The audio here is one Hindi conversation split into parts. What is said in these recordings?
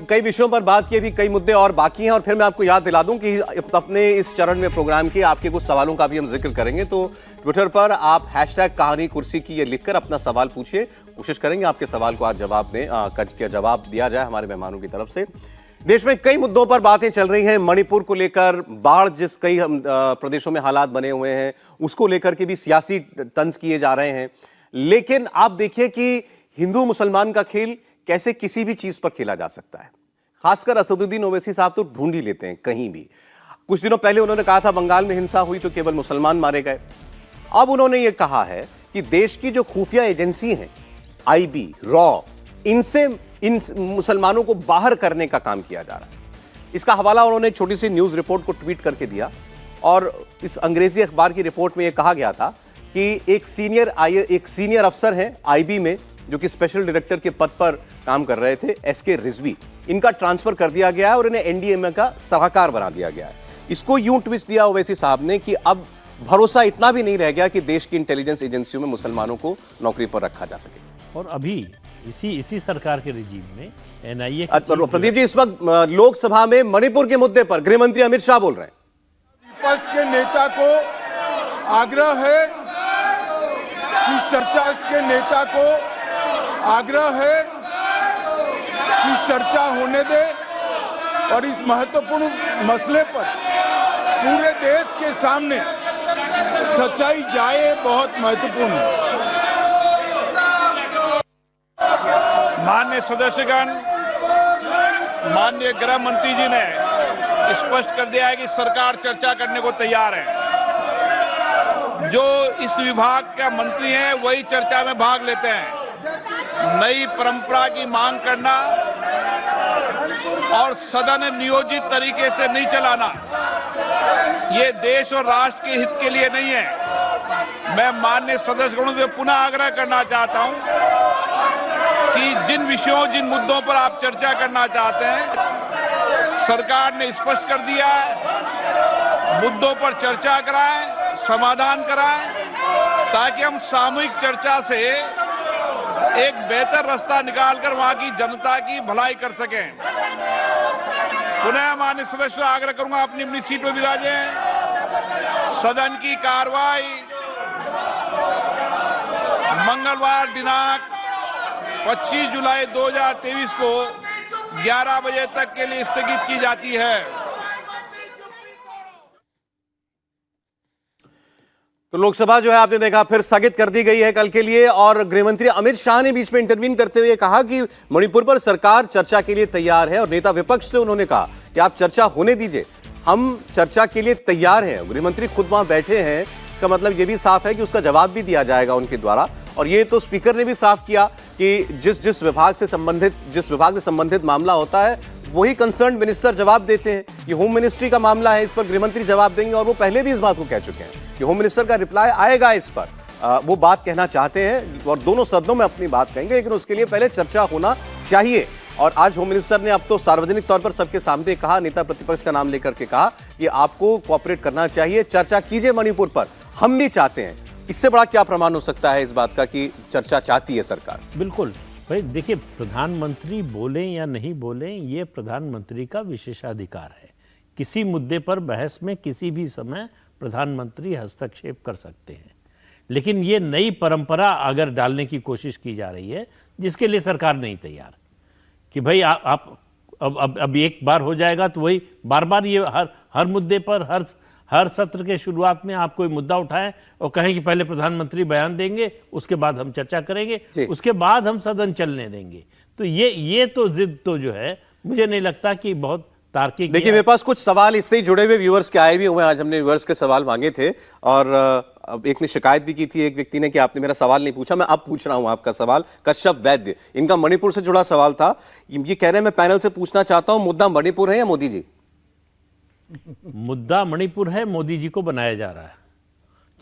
कई विषयों पर बात की, अभी कई मुद्दे और बाकी हैं और फिर मैं आपको याद दिला दूं कि अपने इस चरण में प्रोग्राम के आपके कुछ सवालों का भी हम जिक्र करेंगे। तो ट्विटर पर आप #कहानी कुर्सी की ये लिखकर अपना सवाल पूछिए, कोशिश करेंगे आपके सवाल को आज जवाब दिया जाए हमारे मेहमानों की तरफ से। देश में कई मुद्दों पर बातें चल रही हैं। मणिपुर को लेकर, बाढ़ जिस कई प्रदेशों में हालात बने हुए हैं उसको लेकर के भी सियासी तंज किए जा रहे हैं। लेकिन आप देखिए कि हिंदू मुसलमान का खेल कैसे किसी भी चीज पर खेला जा सकता है। खासकर असदुद्दीन ओवैसी साहब तो ढूंढ ही लेते हैं कहीं भी। कुछ दिनों पहले उन्होंने कहा था बंगाल में हिंसा हुई तो केवल मुसलमान मारे गए। अब उन्होंने ये कहा है कि देश की जो खुफिया एजेंसी हैं, IB, रॉ, इनसे इन मुसलमानों को बाहर करने का काम किया जा रहा है। इसका हवाला उन्होंने एक छोटी सी न्यूज रिपोर्ट को ट्वीट करके दिया और इस अंग्रेजी अखबार की रिपोर्ट में यह कहा गया था कि एक सीनियर अफसर हैं IB में, जो कि स्पेशल डायरेक्टर के पद पर काम कर रहे थे, SK रिजवी, इनका ट्रांसफर कर दिया गया है और इन्हें NDMA का सलाहकार बना दिया गया है। इसको यूं ट्विस्ट दिया ओवैसी साहब ने कि अब भरोसा इतना भी नहीं रह गया कि देश की इंटेलिजेंस एजेंसियों में मुसलमानों को नौकरी पर रखा जा सके। और अभी इसी सरकार के रिजीम में NIA प्रदीप जी, इस वक्त लोकसभा में मणिपुर के मुद्दे पर गृह मंत्री अमित शाह बोल रहे हैं। विपक्ष के नेता को आग्रह है कि चर्चा होने दे और इस महत्वपूर्ण मसले पर पूरे देश के सामने सच्चाई जाए, बहुत महत्वपूर्ण है। माननीय सदस्यगण, माननीय गृह मंत्री जी ने स्पष्ट कर दिया है कि सरकार चर्चा करने को तैयार है। जो इस विभाग का मंत्री हैं वही चर्चा में भाग लेते हैं। नई परंपरा की मांग करना और सदन नियोजित तरीके से नहीं चलाना, ये देश और राष्ट्र के हित के लिए नहीं है। मैं माननीय सदस्यगणों से पुनः आग्रह करना चाहता हूं कि जिन मुद्दों पर आप चर्चा करना चाहते हैं, सरकार ने स्पष्ट कर दिया है, मुद्दों पर चर्चा कराएं, समाधान कराएं, ताकि हम सामूहिक चर्चा से एक बेहतर रास्ता निकालकर वहां की जनता की भलाई कर सकें। पुनः माननीय सदस्य आग्रह करूंगा अपनी अपनी सीट पर विराजें। सदन की कार्रवाई मंगलवार दिनांक 25 जुलाई 2023 को 11 बजे तक के लिए स्थगित की जाती है। तो लोकसभा जो है आपने देखा फिर स्थगित कर दी गई है कल के लिए। और गृहमंत्री अमित शाह ने बीच में इंटरवीन करते हुए कहा कि मणिपुर पर सरकार चर्चा के लिए तैयार है और नेता विपक्ष से उन्होंने कहा कि आप चर्चा होने दीजिए, हम चर्चा के लिए तैयार हैं। गृहमंत्री खुद वहां बैठे हैं, इसका मतलब यह भी साफ है कि उसका जवाब भी दिया जाएगा उनके द्वारा। और ये तो स्पीकर ने भी साफ किया कि जिस विभाग से संबंधित मामला होता है वही कंसर्न मिनिस्टर जवाब देते हैं। ये होम मिनिस्ट्री का मामला है, इस पर गृहमंत्री जवाब देंगे और वो पहले भी इस बात को कह चुके हैं कि होम मिनिस्टर का रिप्लाई आएगा इस पर। वो बात कहना चाहते हैं और दोनों सदनों में अपनी बात कहेंगे, लेकिन उसके लिए पहले चर्चा होना चाहिए। और आज होम मिनिस्टर ने अब तो सार्वजनिक तौर पर सबके सामने कहा, नेता प्रतिपक्ष का नाम लेकर के कहा कि आपको कोऑपरेट करना चाहिए, चर्चा कीजिए मणिपुर पर, हम भी चाहते हैं। इससे बड़ा क्या प्रमाण हो सकता है इस बात का कि चर्चा चाहती है सरकार? बिल्कुल भाई, देखिए, प्रधानमंत्री बोलें या नहीं बोलें, ये प्रधानमंत्री का विशेषाधिकार है। किसी मुद्दे पर बहस में किसी भी समय प्रधानमंत्री हस्तक्षेप कर सकते हैं। लेकिन ये नई परंपरा अगर डालने की कोशिश की जा रही है जिसके लिए सरकार नहीं तैयार, कि भाई आप अब एक बार हो जाएगा तो वही बार बार ये हर मुद्दे पर हर सत्र के शुरुआत में आप कोई मुद्दा उठाएं और कहें कि पहले प्रधानमंत्री बयान देंगे, उसके बाद हम चर्चा करेंगे, उसके बाद हम सदन चलने देंगे। तो ये तो जिद तो जो है मुझे नहीं लगता कि बहुत तार्किक। देखिए, मेरे पास कुछ सवाल इससे ही जुड़े हुए व्यूअर्स के आए भी हुए। आज हमने व्यूअर्स के सवाल मांगे थे और एक ने शिकायत भी की थी, एक व्यक्ति ने, कि आपने मेरा सवाल नहीं पूछा। मैं अब पूछ रहा हूं आपका सवाल। कश्यप वैद्य, इनका मणिपुर से जुड़ा सवाल था। ये कह रहे हैं मैं पैनल से पूछना चाहता हूं, मुद्दा मणिपुर है या मोदी जी? मुद्दा मणिपुर है, मोदी जी को बनाया जा रहा है,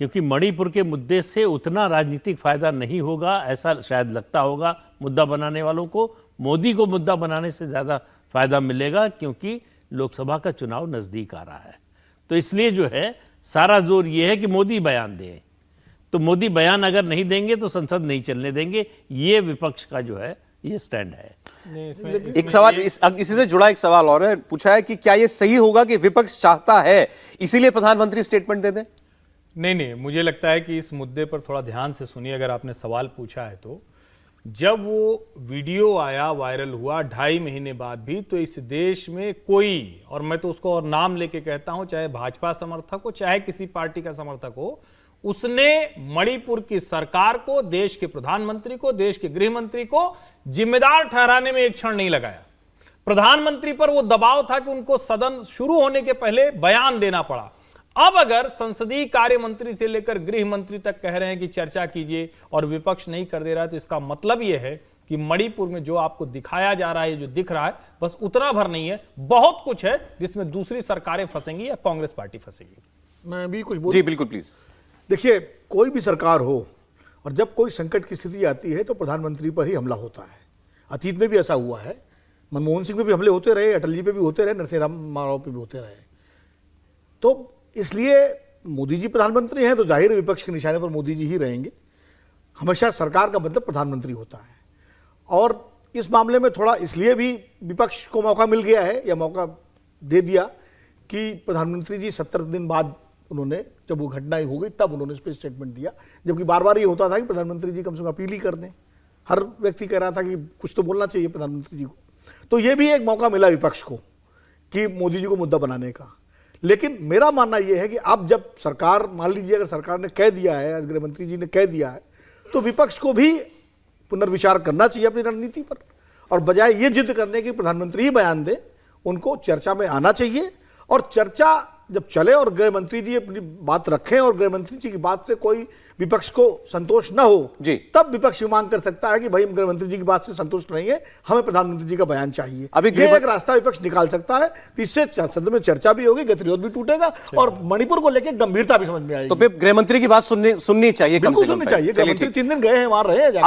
क्योंकि मणिपुर के मुद्दे से उतना राजनीतिक फायदा नहीं होगा ऐसा शायद लगता होगा मुद्दा बनाने वालों को। मोदी को मुद्दा बनाने से ज्यादा फायदा मिलेगा, क्योंकि लोकसभा का चुनाव नजदीक आ रहा है। तो इसलिए जो है सारा जोर ये है कि मोदी बयान दें। तो मोदी बयान अगर नहीं देंगे तो संसद नहीं चलने देंगे। ये विपक्ष का जो है ये स्टैंड है। एक सवाल इसी से जुड़ा एक सवाल और है, पूछा है कि क्या ये सही होगा कि विपक्ष चाहता है इसीलिए प्रधानमंत्री स्टेटमेंट दे दें? नहीं, मुझे लगता है कि इस मुद्दे पर थोड़ा ध्यान से सुनिए। अगर आपने सवाल पूछा है तो जब वो वीडियो आया, वायरल हुआ 2.5 महीने बाद भी, तो इस देश में कोई, और मैं तो उसको और नाम लेके कहता हूं, चाहे भाजपा समर्थक हो चाहे किसी पार्टी का समर्थक हो, उसने मणिपुर की सरकार को, देश के प्रधानमंत्री को, देश के गृह मंत्री को जिम्मेदार ठहराने में एक क्षण नहीं लगाया। प्रधानमंत्री पर वो दबाव था कि उनको सदन शुरू होने के पहले बयान देना पड़ा। अब अगर संसदीय कार्य मंत्री से लेकर गृह मंत्री तक कह रहे हैं कि चर्चा कीजिए और विपक्ष नहीं कर दे रहा है, तो इसका मतलब यह है कि मणिपुर में जो आपको दिखाया जा रहा है, जो दिख रहा है, बस उतना भर नहीं है, बहुत कुछ है जिसमें दूसरी सरकारें फंसेंगी या कांग्रेस पार्टी फंसेगी। मैं भी कुछ बोल। जी बिल्कुल, प्लीज। देखिए, कोई भी सरकार हो और जब कोई संकट की स्थिति आती है तो प्रधानमंत्री पर ही हमला होता है। अतीत में भी ऐसा हुआ है, मनमोहन सिंह पे भी हमले होते रहे, अटल जी पे भी होते रहे, नरसिंह राव पे भी होते रहे। तो इसलिए मोदी जी प्रधानमंत्री हैं तो जाहिर है विपक्ष के निशाने पर मोदी जी ही रहेंगे। हमेशा सरकार का मतलब प्रधानमंत्री होता है, और इस मामले में थोड़ा इसलिए भी विपक्ष को मौका मिल गया है, या मौका दे दिया कि प्रधानमंत्री जी 70 दिन बाद उन्होंने, जब वो घटना हो गई तब उन्होंने इस पर स्टेटमेंट दिया, जबकि बार बार ये होता था कि प्रधानमंत्री जी कम से कम अपील ही कर दें। हर व्यक्ति कह रहा था कि कुछ तो बोलना चाहिए प्रधानमंत्री जी को। तो ये भी एक मौका मिला विपक्ष को कि मोदी जी को मुद्दा बनाने का। लेकिन मेरा मानना यह है कि अब जब सरकार, मान लीजिए अगर सरकार ने कह दिया है, गृह मंत्री जी ने कह दिया है, तो विपक्ष को भी पुनर्विचार करना चाहिए अपनी रणनीति पर, और बजाय ये जिद करने की प्रधानमंत्री ही बयान दे, उनको चर्चा में आना चाहिए। और चर्चा जब चले और गृह मंत्री जी अपनी बात रखें और गृह मंत्री जी की बात से कोई विपक्ष को संतोष न हो जी, तब विपक्ष मांग कर सकता है कि भाई हम गृह मंत्री जी की बात से संतुष्ट नहीं है, हमें प्रधानमंत्री जी का बयान चाहिए। अभी ये एक रास्ता विपक्ष निकाल सकता है, इससे सदन में चर्चा भी होगी, गतिरोध भी टूटेगा और मणिपुर को लेकर गंभीरता भी समझ में आएगी। तो फिर गृह मंत्री की बात सुननी चाहिए, कम से कम सुननी चाहिए। गृह मंत्री 3 दिन गए हैं, वहां रहे हैं।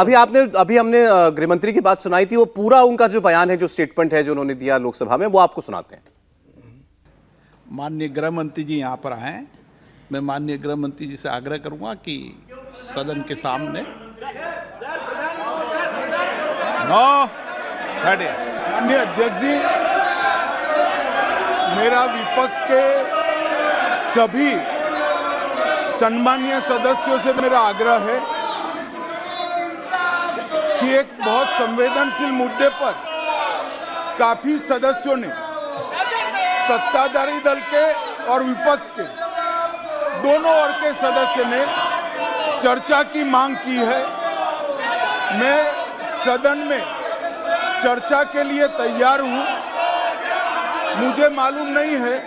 अभी हमने गृह मंत्री की बात सुनाई थी, वो पूरा उनका जो बयान है, जो स्टेटमेंट है जो उन्होंने दिया लोकसभा में, वो आपको सुनाते हैं। माननीय गृह मंत्री जी यहाँ पर आए, मैं माननीय गृह मंत्री जी से आग्रह करूंगा कि सदन के सामने माननीय अध्यक्ष जी, मेरा विपक्ष के सभी सम्मानीय सदस्यों से मेरा आग्रह है कि एक बहुत संवेदनशील मुद्दे पर काफी सदस्यों ने, सत्ताधारी दल के और विपक्ष के दोनों ओर के सदस्य ने चर्चा की मांग की है। मैं सदन में चर्चा के लिए तैयार हूं। मुझे मालूम नहीं है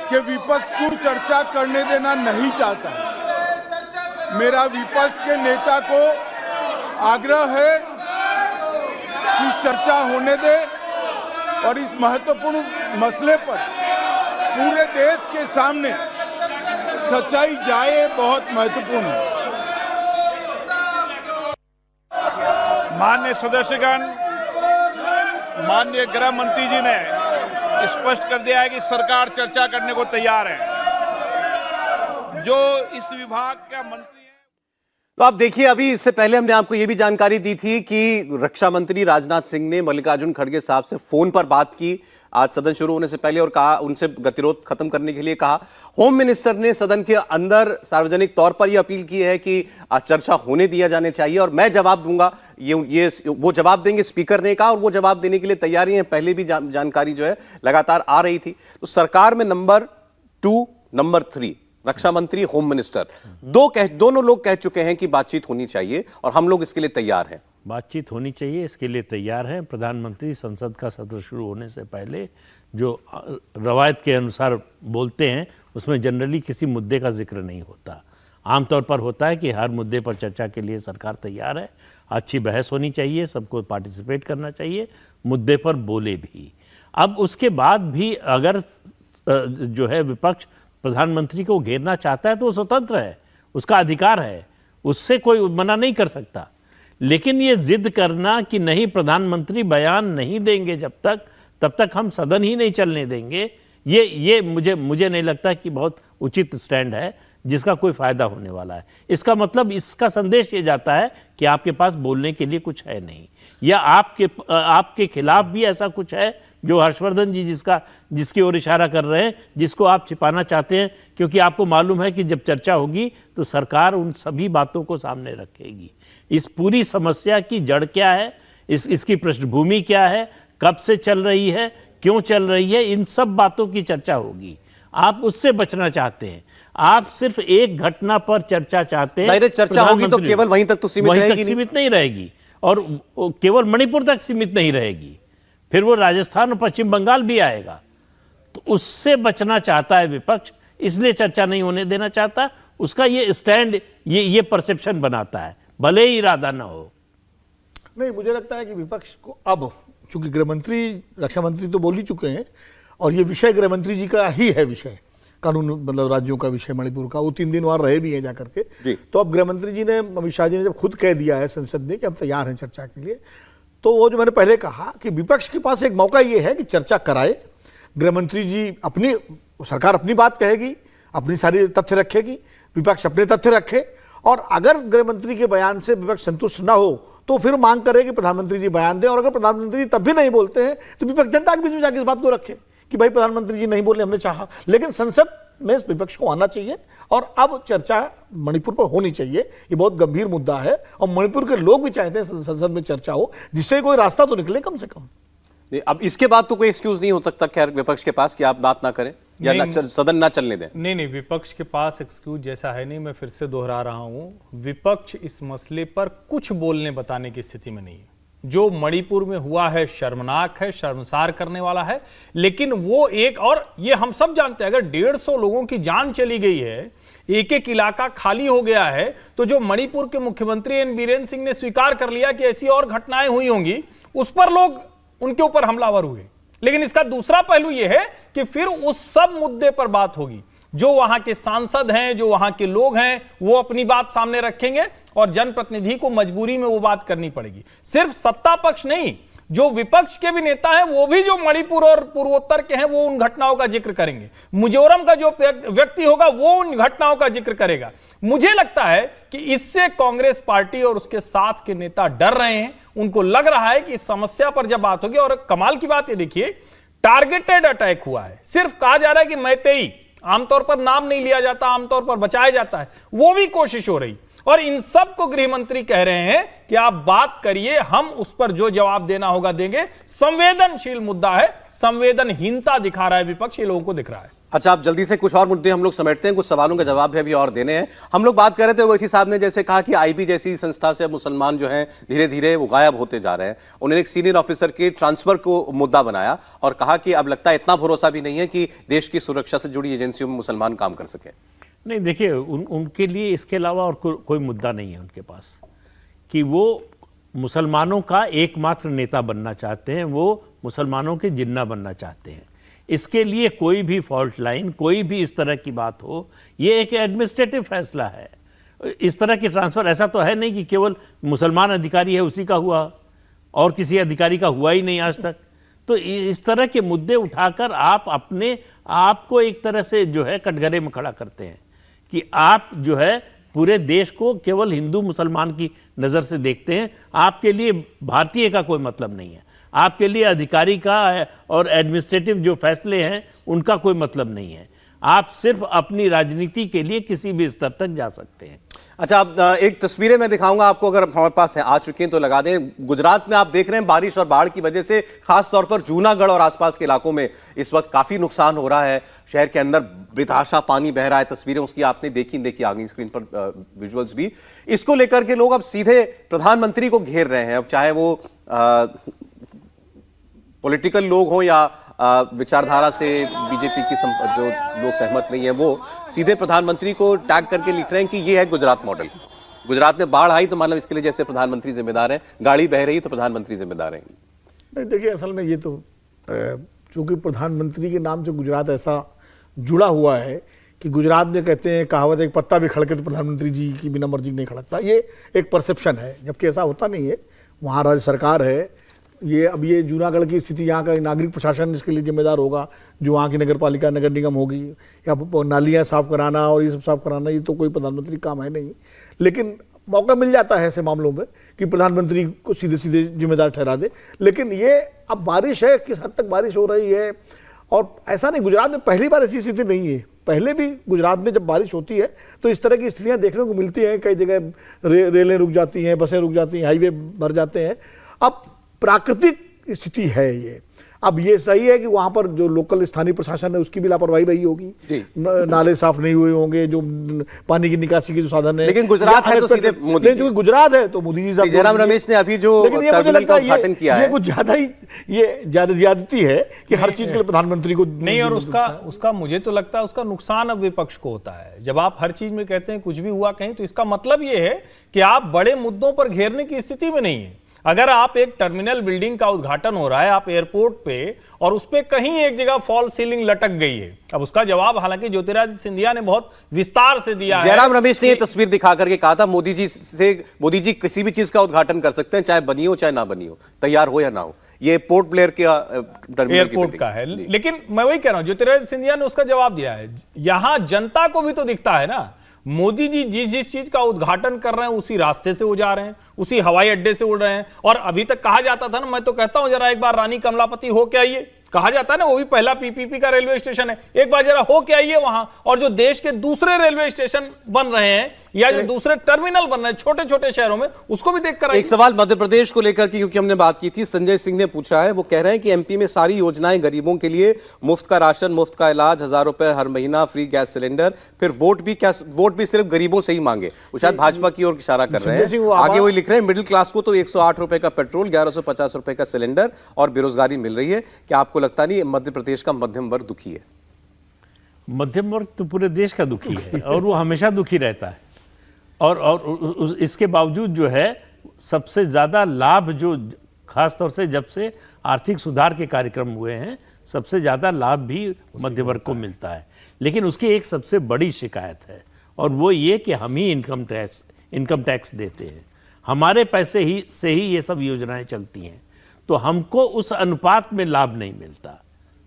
कि विपक्ष को चर्चा करने देना नहीं चाहता है। मेरा विपक्ष के नेता को आग्रह है कि चर्चा होने दे और इस महत्वपूर्ण मसले पर पूरे देश के सामने सच्चाई जाए, बहुत महत्वपूर्ण है। माननीय सदस्यगण, माननीय गृह मंत्री जी ने स्पष्ट कर दिया है कि सरकार चर्चा करने को तैयार है। जो इस विभाग का मंत्री, तो आप देखिए, अभी इससे पहले हमने आपको यह भी जानकारी दी थी कि रक्षा मंत्री राजनाथ सिंह ने मल्लिकार्जुन खड़गे साहब से फोन पर बात की आज सदन शुरू होने से पहले, और कहा, उनसे गतिरोध खत्म करने के लिए कहा। होम मिनिस्टर ने सदन के अंदर सार्वजनिक तौर पर यह अपील की है कि चर्चा होने दिया जाने चाहिए और मैं जवाब दूंगा। ये वो जवाब देंगे, स्पीकर ने कहा, और वो जवाब देने के लिए तैयारी है। पहले भी जानकारी जो है लगातार आ रही थी। तो सरकार में नंबर 2, नंबर 3, रक्षा मंत्री, होम मिनिस्टर, दोनों लोग कह चुके हैं कि बातचीत होनी चाहिए और हम लोग इसके लिए तैयार हैं। बातचीत होनी चाहिए, इसके लिए तैयार हैं। प्रधानमंत्री संसद का सत्र शुरू होने से पहले जो रवायत के अनुसार बोलते हैं, उसमें जनरली किसी मुद्दे का जिक्र नहीं होता। आमतौर पर होता है कि हर मुद्दे पर चर्चा के लिए सरकार तैयार है, अच्छी बहस होनी चाहिए, सबको पार्टिसिपेट करना चाहिए, मुद्दे पर बोले भी। अब उसके बाद भी अगर जो है विपक्ष प्रधानमंत्री को घेरना चाहता है तो वो स्वतंत्र है, उसका अधिकार है, उससे कोई मना नहीं कर सकता। लेकिन ये जिद करना कि नहीं प्रधानमंत्री बयान नहीं देंगे तब तक हम सदन ही नहीं चलने देंगे, ये मुझे नहीं लगता कि बहुत उचित स्टैंड है। जिसका कोई फायदा होने वाला है। इसका मतलब, इसका संदेश ये जाता है कि आपके पास बोलने के लिए कुछ है नहीं, या आपके खिलाफ भी ऐसा कुछ है जो हर्षवर्धन जी जिसकी ओर इशारा कर रहे हैं, जिसको आप छिपाना चाहते हैं, क्योंकि आपको मालूम है कि जब चर्चा होगी तो सरकार उन सभी बातों को सामने रखेगी। इस पूरी समस्या की जड़ क्या है, इसकी पृष्ठभूमि क्या है, कब से चल रही है, क्यों चल रही है, इन सब बातों की चर्चा होगी। आप उससे बचना चाहते हैं, आप सिर्फ एक घटना पर चर्चा चाहते हैं। शायद चर्चा होगी तो केवल वहीं तक तो सीमित रहेगी, सीमित नहीं रहेगी, और केवल मणिपुर तक सीमित नहीं रहेगी, फिर वो राजस्थान और पश्चिम बंगाल भी आएगा। तो उससे बचना चाहता है विपक्ष, इसलिए चर्चा नहीं होने देना चाहता। उसका ये स्टैंड, ये परसेप्शन बनाता है, भले ही इरादा ना हो। नहीं, मुझे लगता है कि विपक्ष को अब, चूंकि गृह मंत्री, रक्षा मंत्री तो बोल ही चुके हैं, और ये विषय गृह मंत्री जी का ही है, विषय कानून मतलब राज्यों का विषय मणिपुर का, वो 3 दिन वहां रहे भी हैं जाकर के। तो अब गृह मंत्री जी ने, अमित शाह जी ने जब खुद कह दिया है संसद में कि हम तैयार हैं चर्चा के लिए, तो वो जो मैंने पहले कहा कि विपक्ष के पास एक मौका ये है कि चर्चा कराए। गृह मंत्री जी अपनी, सरकार अपनी बात कहेगी, अपनी सारी तथ्य रखेगी, विपक्ष अपने तथ्य रखे, और अगर गृह मंत्री के बयान से विपक्ष संतुष्ट ना हो तो फिर मांग करे कि प्रधानमंत्री जी बयान दें, और अगर प्रधानमंत्री तब भी नहीं बोलते हैं तो विपक्ष जनता के बीच में जाकर इस बात को रखे कि भाई प्रधानमंत्री जी नहीं बोले, हमने चाहा, लेकिन संसद में विपक्ष को आना चाहिए, और अब चर्चा मणिपुर पर होनी चाहिए। ये बहुत गंभीर मुद्दा है, और मणिपुर के लोग भी चाहते हैं संसद में चर्चा हो, जिससे कोई रास्ता तो निकले कम से कम। अब इसके बाद तो कोई एक्सक्यूज नहीं हो सकता खैर विपक्ष के पास कि आप बात ना करें या सदन ना चलने दें। नहीं, विपक्ष के पास एक्सक्यूज जैसा है नहीं। मैं फिर से दोहरा रहा हूं, विपक्ष इस मसले पर कुछ बोलने बताने की स्थिति में नहीं है। जो मणिपुर में हुआ है शर्मनाक है, शर्मसार करने वाला है, लेकिन वो एक, और ये हम सब जानते हैं, अगर 150 लोगों की जान चली गई है, एक एक इलाका खाली हो गया है, तो जो मणिपुर के मुख्यमंत्री एन बीरेन सिंह ने स्वीकार कर लिया कि ऐसी और घटनाएं हुई होंगी, उस पर लोग उनके ऊपर हमलावर हुए। लेकिन इसका दूसरा पहलू यह है कि फिर उस सब मुद्दे पर बात होगी, जो वहां के सांसद हैं, जो वहां के लोग हैं, वो अपनी बात सामने रखेंगे, और जनप्रतिनिधि को मजबूरी में वो बात करनी पड़ेगी। सिर्फ सत्ता पक्ष नहीं, जो विपक्ष के भी नेता हैं वो भी जो मणिपुर और पूर्वोत्तर के हैं वो उन घटनाओं का जिक्र करेंगे। मिजोरम का जो व्यक्ति होगा वो उन घटनाओं का जिक्र करेगा। मुझे लगता है कि इससे कांग्रेस पार्टी और उसके साथ के नेता डर रहे हैं। उनको लग रहा है कि इस समस्या पर जब बात होगी, और कमाल की बात ये देखिए, टारगेटेड अटैक हुआ है। सिर्फ कहा जा रहा है कि मैतेई, आमतौर पर नाम नहीं लिया जाता, आमतौर पर बचाया जाता है, वो भी कोशिश हो रही। और इन सब को गृह मंत्री कह रहे हैं कि आप बात करिए, हम उस पर जो जवाब देना होगा देंगे। संवेदनशील मुद्दा है, संवेदनहीनता दिखा रहा है विपक्ष, ये लोगों को दिख रहा है। अच्छा, आप जल्दी से कुछ और मुद्दे हम लोग समेटते हैं, कुछ सवालों का जवाब भी अभी और देने हैं। हम लोग बात कर रहे थे, ओवैसी साहब ने जैसे कहा कि आईबी जैसी संस्था से अब मुसलमान जो हैं धीरे धीरे वो गायब होते जा रहे हैं। उन्होंने एक सीनियर ऑफिसर के ट्रांसफर को मुद्दा बनाया और कहा कि अब लगता है इतना भरोसा भी नहीं है कि देश की सुरक्षा से जुड़ी एजेंसियों में मुसलमान काम कर सके। नहीं, देखिए, उनके लिए इसके अलावा और कोई मुद्दा नहीं है उनके पास, कि वो मुसलमानों का एकमात्र नेता बनना चाहते हैं, वो मुसलमानों के जिन्ना बनना चाहते हैं। इसके लिए कोई भी फॉल्ट लाइन, कोई भी इस तरह की बात हो, ये एक एडमिनिस्ट्रेटिव फैसला है। इस तरह की ट्रांसफर ऐसा तो है नहीं कि केवल मुसलमान अधिकारी है उसी का हुआ और किसी अधिकारी का हुआ ही नहीं आज तक। तो इस तरह के मुद्दे उठाकर आप अपने आप को एक तरह से जो है कटघरे में खड़ा करते हैं कि आप जो है पूरे देश को केवल हिंदू मुसलमान की नज़र से देखते हैं। आपके लिए भारतीय का कोई मतलब नहीं है, आपके लिए अधिकारी का और एडमिनिस्ट्रेटिव जो फैसले हैं उनका कोई मतलब नहीं है। आप सिर्फ अपनी राजनीति के लिए किसी भी स्तर तक जा सकते हैं। अच्छा, अब एक तस्वीरें मैं दिखाऊंगा आपको, अगर हमारे पास है, आ चुकी हैं तो लगा दें। गुजरात में आप देख रहे हैं बारिश और बाढ़ की वजह से खास तौर पर जूनागढ़ और आसपास के इलाकों में इस वक्त काफी नुकसान हो रहा है। शहर के अंदर बेतहाशा पानी बह रहा है। तस्वीरें उसकी आपने देखी आगे स्क्रीन पर, विजुअल्स भी। इसको लेकर के लोग अब सीधे प्रधानमंत्री को घेर रहे हैं। अब चाहे वो पॉलिटिकल लोग हों या विचारधारा से बीजेपी की जो लोग सहमत नहीं है, वो सीधे प्रधानमंत्री को टैग करके लिख रहे हैं कि ये है गुजरात मॉडल। गुजरात में बाढ़ आई तो मतलब इसके लिए जैसे प्रधानमंत्री जिम्मेदार है, गाड़ी बह रही तो प्रधानमंत्री जिम्मेदार है। नहीं, देखिए, असल में ये तो चूंकि प्रधानमंत्री के नाम से गुजरात ऐसा जुड़ा हुआ है कि गुजरात में कहते हैं कहावत, एक पत्ता भी खड़के तो प्रधानमंत्री जी की बिना मर्जी नहीं खड़कता। ये एक परसेप्शन है, जबकि ऐसा होता नहीं है। वहाँ राज्य सरकार है, अब ये जूनागढ़ की स्थिति, यहाँ का नागरिक प्रशासन इसके लिए जिम्मेदार होगा, जो वहाँ की नगर पालिका नगर निगम होगी, या नालियाँ साफ कराना और ये सब साफ कराना, ये तो कोई प्रधानमंत्री काम है नहीं। लेकिन मौका मिल जाता है ऐसे मामलों में कि प्रधानमंत्री को सीधे सीधे जिम्मेदार ठहरा दे। लेकिन ये अब बारिश है, किस हद तक बारिश हो रही है, और ऐसा नहीं, गुजरात में पहली बार ऐसी स्थिति नहीं है। पहले भी गुजरात में जब बारिश होती है तो इस तरह की स्थितियाँ देखने को मिलती हैं। कई जगह रेलें रुक जाती हैं, बसें रुक जाती हैं, हाईवे भर जाते हैं। अब प्राकृतिक स्थिति है ये। अब ये सही है कि वहां पर जो लोकल स्थानीय प्रशासन है उसकी भी लापरवाही रही होगी, नाले साफ नहीं हुए होंगे, जो पानी की निकासी के जो साधन है। लेकिन गुजरात है तो सीधे मोदी जी। जो गुजरात है तो मोदी जी साहब, जयराम रमेश ने अभी जो टर्मिनल का उद्घाटन किया है, ये कुछ ज्यादा ही, ये ज्यादती है कि हर चीज के लिए प्रधानमंत्री को नहीं। और उसका मुझे तो लगता है उसका नुकसान अब विपक्ष को होता है। जब आप हर चीज में कहते हैं कुछ भी हुआ कहीं, तो इसका मतलब ये है कि आप बड़े मुद्दों पर घेरने की स्थिति में नहीं है। अगर आप एक टर्मिनल बिल्डिंग का उद्घाटन हो रहा है आप एयरपोर्ट पे, और उस पे कहीं एक जगह फॉल सीलिंग लटक गई है, अब उसका जवाब हालांकि ज्योतिरादित्य सिंधिया ने बहुत विस्तार से दिया है। जयराम रमेश ने ये तस्वीर दिखा करके कहा था मोदी जी किसी भी चीज का उद्घाटन कर सकते हैं, चाहे बनी हो चाहे ना बनी हो, तैयार हो या ना हो। ये पोर्ट ब्लेयर के एयरपोर्ट का है। लेकिन मैं वही कह रहा हूं, ज्योतिरादित्य सिंधिया ने उसका जवाब दिया है। यहां जनता को भी तो दिखता है ना, मोदी जी जिस चीज का उद्घाटन कर रहे हैं उसी रास्ते से वो जा रहे हैं, उसी हवाई अड्डे से उड़ रहे हैं। और अभी तक कहा जाता था ना, मैं तो कहता हूं जरा एक बार रानी कमलापति हो के आइए, कहा जाता है ना, वो भी पहला पीपीपी का रेलवे स्टेशन है, एक बार जरा हो के आइए वहां। और जो देश के दूसरे रेलवे स्टेशन बन रहे हैं या जो दूसरे टर्मिनल बन रहे हैं छोटे छोटे शहरों में, उसको भी देखकर आइए। एक सवाल मध्य प्रदेश को लेकर के, क्योंकि हमने बात की थी, संजय सिंह ने पूछा है। वो कह रहे हैं कि एमपी में सारी योजनाएं गरीबों के लिए, मुफ्त का राशन, मुफ्त का इलाज, 1000 रुपए हर महीना, फ्री गैस सिलेंडर, फिर वोट भी सिर्फ गरीबों से ही मांगे। वो शायद भाजपा की ओर इशारा कर रहे हैं। आगे वही लिख रहे हैं, मिडिल क्लास को तो 108 रुपए का पेट्रोल, 1150 रुपए का सिलेंडर और बेरोजगारी मिल रही है। क्या आपको लगता नहीं मध्य प्रदेश का मध्यम वर्ग दुखी है? मध्यम वर्ग तो पूरे देश का दुखी है और वो हमेशा दुखी रहता है। और इसके बावजूद जो है सबसे ज्यादा लाभ, जो खास तौर से जब से आर्थिक सुधार के कार्यक्रम हुए हैं, सबसे ज्यादा लाभ भी मध्य वर्ग को मिलता है। लेकिन उसकी एक सबसे बड़ी शिकायत है, और वो ये कि हम ही इनकम टैक्स देते हैं, हमारे पैसे से ही ये सब योजनाएं चलती हैं, तो हमको उस अनुपात में लाभ नहीं मिलता।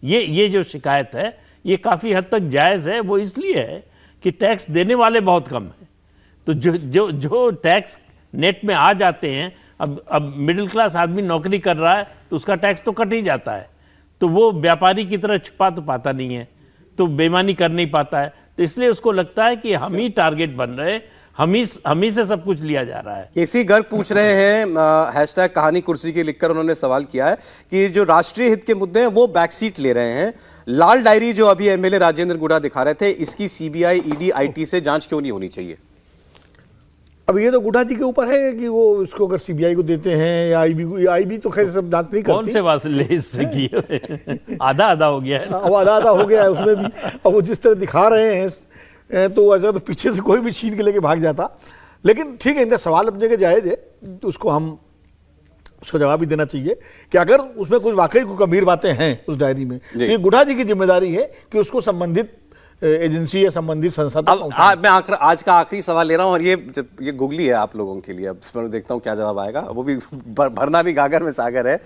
ये जो शिकायत है ये काफ़ी हद तक जायज़ है। वो इसलिए है कि टैक्स देने वाले बहुत कम हैं, तो जो टैक्स नेट में आ जाते हैं, अब मिडिल क्लास आदमी नौकरी कर रहा है तो उसका टैक्स तो कट ही जाता है, तो वो व्यापारी की तरह छुपा तो पाता नहीं है, तो बेईमानी कर नहीं पाता है। तो इसलिए उसको लगता है कि हम ही टारगेट बन रहे हैं, हम ही से सब कुछ लिया जा रहा है। केसी गर्ग पूछ रहे हैं, हैशटैग कहानी कुर्सी के लिखकर उन्होंने सवाल किया है कि जो राष्ट्रीय हित के मुद्दे हैं वो बैकसीट ले रहे हैं। लाल डायरी जो अभी एमएलए राजेंद्र गुड़ा दिखा रहे थे, इसकी सीबीआई, ईडी, आईटी से जांच क्यों नहीं होनी चाहिए? अब ये तो गुड़ा जी के ऊपर है कि वो इसको अगर सीबीआई को देते हैं या आईबी तो खैर सब जांच नहीं करती। कौन से वास्ते इससे किए? आधा हो गया है। अब आधा हो गया है उसमें भी। अब वो जिस तरह दिखा रहे हैं तो ऐसा तो पीछे से कोई भी छीन के लेके भाग जाता। लेकिन ठीक है, इनका सवाल अपने के जायज है, तो उसको जवाब भी देना चाहिए कि अगर उसमें कुछ वाकई कोई गंभीर बातें हैं उस डायरी में, तो ये गुड़ा जी की जिम्मेदारी है कि उसको संबंधित एजेंसी या संबंधित संस्था तक पहुंचाएं। मैं आज का आखिरी सवाल ले रहा हूं, और ये गुगली है आप लोगों के लिए। अब मैं देखता हूं क्या जवाब आएगा, वो भी भरना भी गागर में सागर है।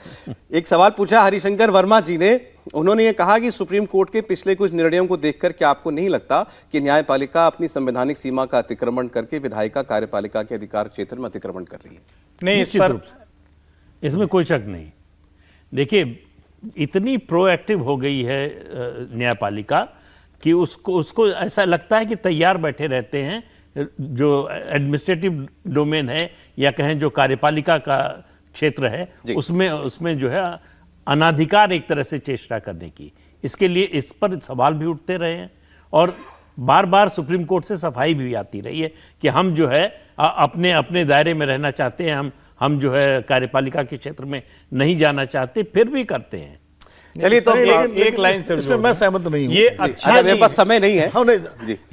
एक सवाल पूछा हरिशंकर वर्मा जी ने, उन्होंने ये कहा कि सुप्रीम कोर्ट के पिछले कुछ निर्णयों को देखकर क्या आपको नहीं लगता कि न्यायपालिका अपनी संवैधानिक सीमा का अतिक्रमण करके विधायिका कार्यपालिका के अधिकार क्षेत्र में अतिक्रमण कर रही है? नहीं, इसमें कोई शक नहीं। देखिए, इतनी प्रोएक्टिव हो गई है न्यायपालिका कि उसको ऐसा लगता है कि तैयार बैठे रहते हैं। जो एडमिनिस्ट्रेटिव डोमेन है या कहें जो कार्यपालिका का क्षेत्र है, उसमें जो है अनाधिकार एक तरह से चेष्टा करने की, इसके लिए इस पर सवाल भी उठते रहे हैं। और बार बार सुप्रीम कोर्ट से सफाई भी आती रही है कि हम जो है अपने दायरे में रहना चाहते हैं, हम जो है कार्यपालिका के क्षेत्र में नहीं जाना चाहते, फिर भी करते हैं। चलिए, तो एक लाइन से इसमें मैं सहमत नहीं हूं। ये अच्छा मेरे पास समय नहीं है।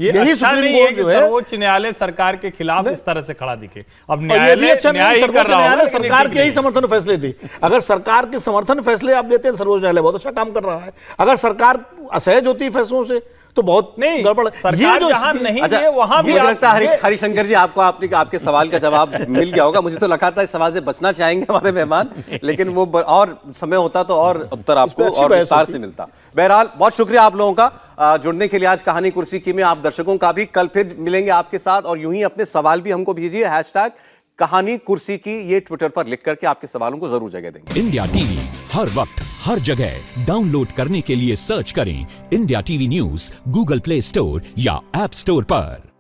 यही सुप्रीम कोर्ट जो है, सर्वोच्च न्यायालय सरकार के खिलाफ इस तरह से खड़ा दिखे। अब न्यायालय सरकार के ही समर्थन फैसले दे। अगर सरकार के समर्थन फैसले आप देते हैं, सर्वोच्च न्यायालय बहुत अच्छा काम कर रहा है। अगर सरकार असहज होती है फैसलों से, तो बहुत नहीं, गड़बड़ है। सरकार जहां स्थिति- नहीं अच्छा, है वहां भी मुझे आप- लगता है हरिशंकर जी आपको आपके सवाल का जवाब मिल गया होगा। मुझे तो लगा था इस सवाल से बचना चाहेंगे हमारे मेहमान, लेकिन वो और समय होता तो और उत्तर आपको अच्छी और बहस विस्तार होती। से मिलता। बहरहाल बहुत शुक्रिया आप लोगों का जुड़ने के लिए आज कहानी कुर्सी की में। आप दर्शकों का भी कल फिर मिलेंगे आपके साथ, और यूं ही अपने सवाल भी हमको भेजिए। हैशटैग कहानी कुर्सी की ये ट्विटर पर लिख करके आपके सवालों को जरूर जगह देंगे। इंडिया टीवी हर वक्त हर जगह डाउनलोड करने के लिए सर्च करें India TV news Google play store या ऐप स्टोर पर।